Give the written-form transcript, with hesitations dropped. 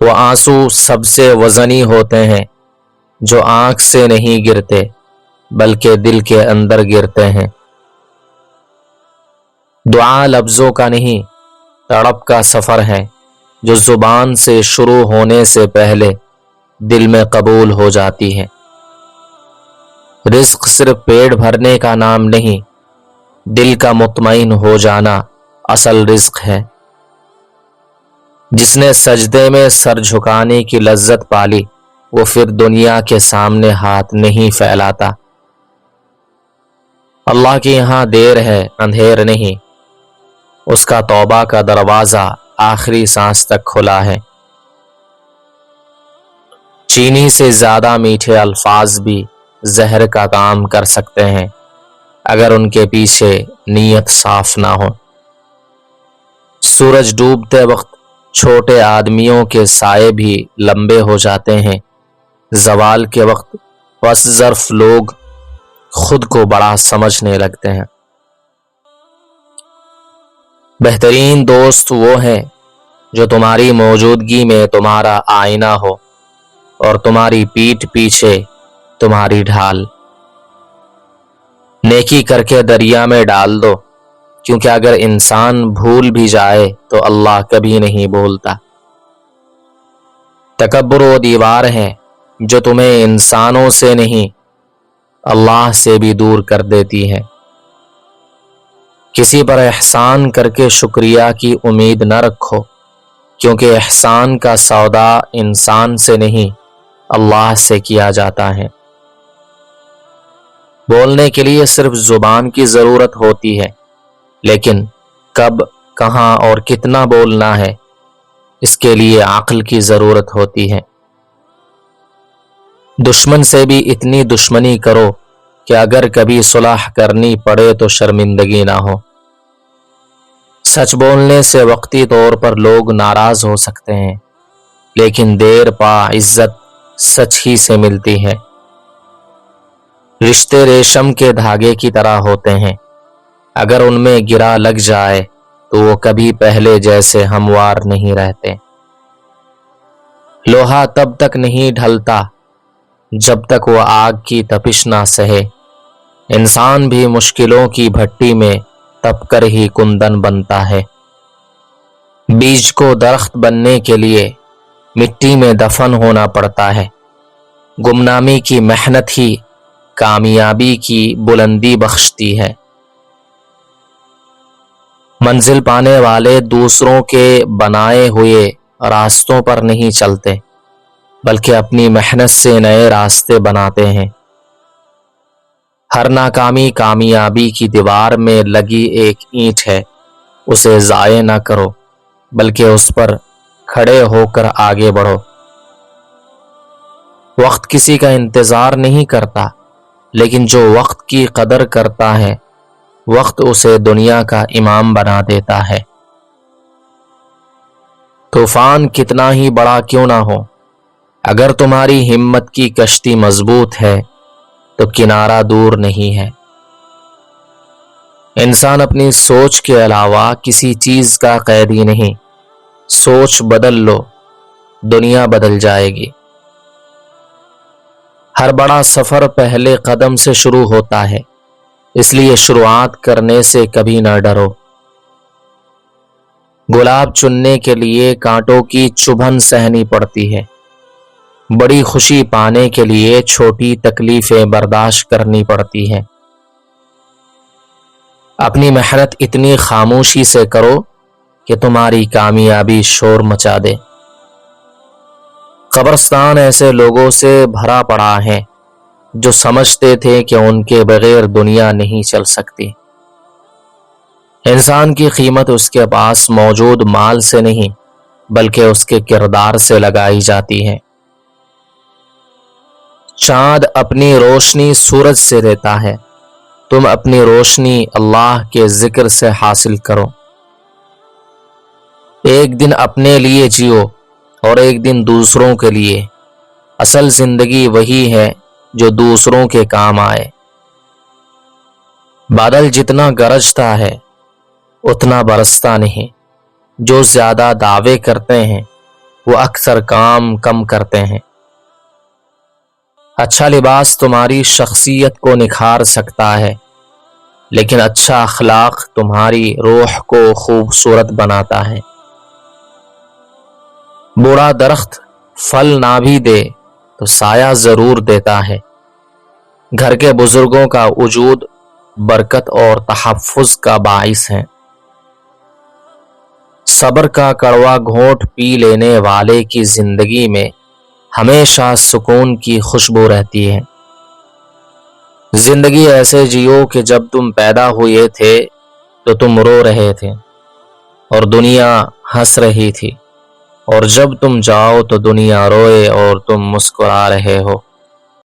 وہ آنسو سب سے وزنی ہوتے ہیں جو آنکھ سے نہیں گرتے بلکہ دل کے اندر گرتے ہیں۔ دعا لفظوں کا نہیں، تڑپ کا سفر ہے جو زبان سے شروع ہونے سے پہلے دل میں قبول ہو جاتی ہے۔ رزق صرف پیٹ بھرنے کا نام نہیں، دل کا مطمئن ہو جانا اصل رزق ہے۔ جس نے سجدے میں سر جھکانے کی لذت پالی وہ پھر دنیا کے سامنے ہاتھ نہیں پھیلاتا۔ اللہ کے یہاں دیر ہے، اندھیر نہیں، اس کا توبہ کا دروازہ آخری سانس تک کھلا ہے۔ چینی سے زیادہ میٹھے الفاظ بھی زہر کا کام کر سکتے ہیں اگر ان کے پیچھے نیت صاف نہ ہو۔ سورج ڈوبتے وقت چھوٹے آدمیوں کے سائے بھی لمبے ہو جاتے ہیں، زوال کے وقت پس ظرف لوگ خود کو بڑا سمجھنے لگتے ہیں۔ بہترین دوست وہ ہیں جو تمہاری موجودگی میں تمہارا آئینہ ہو اور تمہاری پیٹھ پیچھے تمہاری ڈھال۔ نیکی کر کے دریا میں ڈال دو، کیونکہ اگر انسان بھول بھی جائے تو اللہ کبھی نہیں بھولتا۔ تکبر وہ دیوار ہے جو تمہیں انسانوں سے نہیں اللہ سے بھی دور کر دیتی ہے۔ کسی پر احسان کر کے شکریہ کی امید نہ رکھو، کیونکہ احسان کا سودا انسان سے نہیں اللہ سے کیا جاتا ہے۔ بولنے کے لیے صرف زبان کی ضرورت ہوتی ہے، لیکن کب، کہاں اور کتنا بولنا ہے اس کے لیے عقل کی ضرورت ہوتی ہے۔ دشمن سے بھی اتنی دشمنی کرو کہ اگر کبھی صلح کرنی پڑے تو شرمندگی نہ ہو۔ سچ بولنے سے وقتی طور پر لوگ ناراض ہو سکتے ہیں، لیکن دیر پا عزت سچ ہی سے ملتی ہے۔ رشتے ریشم کے دھاگے کی طرح ہوتے ہیں، اگر ان میں گرا لگ جائے تو وہ کبھی پہلے جیسے ہموار نہیں رہتے۔ لوہا تب تک نہیں ڈھلتا جب تک وہ آگ کی تپش نہ سہے۔ انسان بھی مشکلوں کی بھٹی میں تپ کر ہی کندن بنتا ہے۔ بیج کو درخت بننے کے لیے مٹی میں دفن ہونا پڑتا ہے۔ گمنامی کی محنت ہی کامیابی کی بلندی بخشتی ہے۔ منزل پانے والے دوسروں کے بنائے ہوئے راستوں پر نہیں چلتے، بلکہ اپنی محنت سے نئے راستے بناتے ہیں۔ ہر ناکامی کامیابی کی دیوار میں لگی ایک اینٹ ہے، اسے ضائع نہ کرو بلکہ اس پر کھڑے ہو کر آگے بڑھو۔ وقت کسی کا انتظار نہیں کرتا، لیکن جو وقت کی قدر کرتا ہے وقت اسے دنیا کا امام بنا دیتا ہے۔ طوفان کتنا ہی بڑا کیوں نہ ہو، اگر تمہاری ہمت کی کشتی مضبوط ہے تو کنارہ دور نہیں ہے۔ انسان اپنی سوچ کے علاوہ کسی چیز کا قیدی نہیں۔ سوچ بدل لو، دنیا بدل جائے گی۔ ہر بڑا سفر پہلے قدم سے شروع ہوتا ہے، اس لیے شروعات کرنے سے کبھی نہ ڈرو۔ گلاب چننے کے لیے کانٹوں کی چبھن سہنی پڑتی ہے، بڑی خوشی پانے کے لیے چھوٹی تکلیفیں برداشت کرنی پڑتی ہیں۔ اپنی محنت اتنی خاموشی سے کرو کہ تمہاری کامیابی شور مچا دے۔ قبرستان ایسے لوگوں سے بھرا پڑا ہے جو سمجھتے تھے کہ ان کے بغیر دنیا نہیں چل سکتی۔ انسان کی قیمت اس کے پاس موجود مال سے نہیں بلکہ اس کے کردار سے لگائی جاتی ہے۔ چاند اپنی روشنی سورج سے دیتا ہے، تم اپنی روشنی اللہ کے ذکر سے حاصل کرو۔ ایک دن اپنے لیے جیو اور ایک دن دوسروں کے لیے۔ اصل زندگی وہی ہے جو دوسروں کے کام آئے۔ بادل جتنا گرجتا ہے اتنا برستا نہیں۔ جو زیادہ دعوے کرتے ہیں وہ اکثر کام کم کرتے ہیں۔ اچھا لباس تمہاری شخصیت کو نکھار سکتا ہے، لیکن اچھا اخلاق تمہاری روح کو خوبصورت بناتا ہے۔ بوڑھا درخت پھل نہ بھی دے تو سایہ ضرور دیتا ہے۔ گھر کے بزرگوں کا وجود برکت اور تحفظ کا باعث ہے۔ صبر کا کڑوا گھونٹ پی لینے والے کی زندگی میں ہمیشہ سکون کی خوشبو رہتی ہے۔ زندگی ایسے جیو کہ جب تم پیدا ہوئے تھے تو تم رو رہے تھے اور دنیا ہنس رہی تھی، اور جب تم جاؤ تو دنیا روئے اور تم مسکرا رہے ہو۔